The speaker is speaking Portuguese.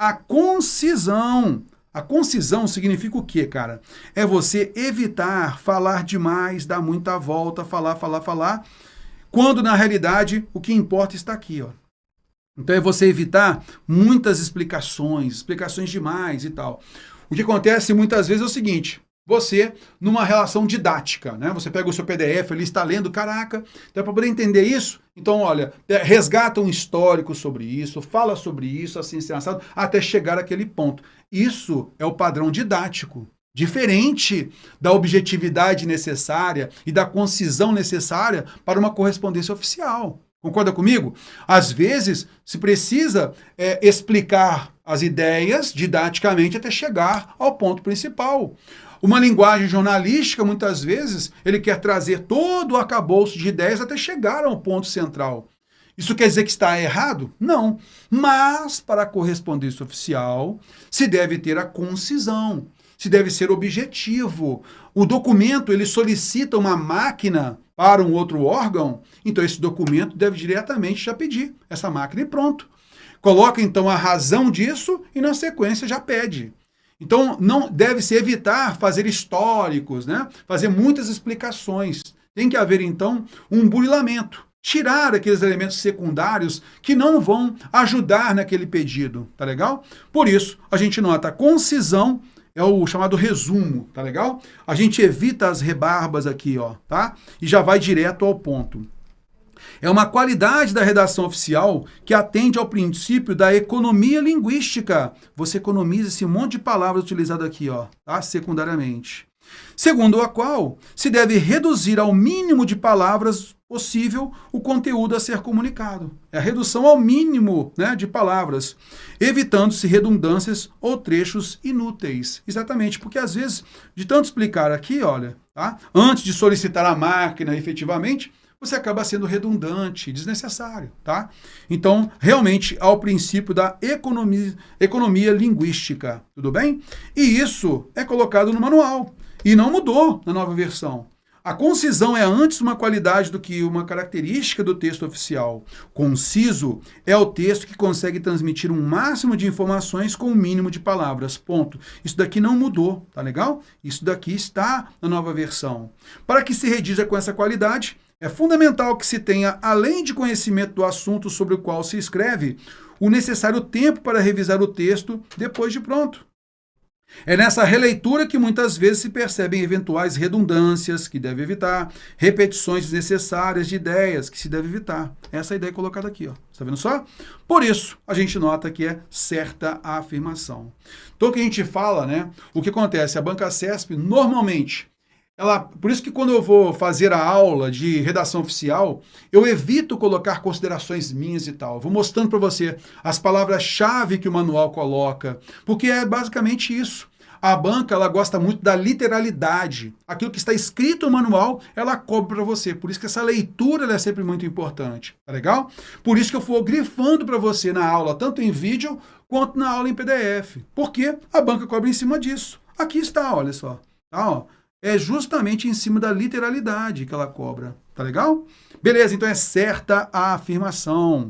a concisão. A concisão significa o quê, cara? É você evitar falar demais, dar muita volta, falar, quando na realidade o que importa está aqui, ó. Então é você evitar muitas explicações demais e tal. O que acontece muitas vezes é o seguinte: você, numa relação didática, né? Você pega o seu PDF ali, está lendo, caraca, dá para poder entender isso? Então, olha, resgata um histórico sobre isso, fala sobre isso, assim, assado, até chegar àquele ponto. Isso é o padrão didático. Diferente da objetividade necessária e da concisão necessária para uma correspondência oficial. Concorda comigo? Às vezes, se precisa explicar as ideias didaticamente até chegar ao ponto principal. Uma linguagem jornalística, muitas vezes, ele quer trazer todo o arcabouço de ideias até chegar ao ponto central. Isso quer dizer que está errado? Não. Mas, para a correspondência oficial, se deve ter a concisão, se deve ser objetivo. O documento, ele solicita uma máquina para um outro órgão, então esse documento deve diretamente já pedir essa máquina e pronto. Coloca, então, a razão disso e, na sequência, já pede. Então, não deve-se evitar fazer históricos, né? Fazer muitas explicações. Tem que haver, então, um burilamento. Tirar aqueles elementos secundários que não vão ajudar naquele pedido, tá legal? Por isso, a gente nota a concisão, é o chamado resumo, tá legal? A gente evita as rebarbas aqui, ó, tá? E já vai direto ao ponto. É uma qualidade da redação oficial que atende ao princípio da economia linguística. Você economiza esse monte de palavras utilizadas aqui, ó, tá? Secundariamente. Segundo a qual se deve reduzir ao mínimo de palavras possível o conteúdo a ser comunicado. É a redução ao mínimo, né, de palavras, evitando-se redundâncias ou trechos inúteis. Exatamente, porque às vezes, de tanto explicar aqui, olha, tá? Antes de solicitar a máquina efetivamente, você acaba sendo redundante, desnecessário, tá? Então, realmente, há o princípio da economia linguística, tudo bem? E isso é colocado no manual e não mudou na nova versão. A concisão é antes uma qualidade do que uma característica do texto oficial. Conciso é o texto que consegue transmitir um máximo de informações com um mínimo de palavras. Ponto. Isso daqui não mudou, tá legal? Isso daqui está na nova versão. Para que se redija com essa qualidade, é fundamental que se tenha, além de conhecimento do assunto sobre o qual se escreve, o necessário tempo para revisar o texto depois de pronto. É nessa releitura que muitas vezes se percebem eventuais redundâncias que deve evitar, repetições desnecessárias de ideias que se deve evitar. Essa é a ideia colocada aqui, ó. Está vendo só? Por isso, a gente nota que é certa a afirmação. Então, o que a gente fala, né? O que acontece? A banca CESP, normalmente, por isso que quando eu vou fazer a aula de redação oficial, eu evito colocar considerações minhas e tal. Vou mostrando para você as palavras-chave que o manual coloca, porque é basicamente isso. A banca, ela gosta muito da literalidade. Aquilo que está escrito no manual, ela cobra para você. Por isso que essa leitura ela é sempre muito importante. Tá legal? Por isso que eu vou grifando para você na aula, tanto em vídeo quanto na aula em PDF. Porque a banca cobra em cima disso. Aqui está, olha só. Tá, ó. É justamente em cima da literalidade que ela cobra. Tá legal? Beleza, então é certa a afirmação.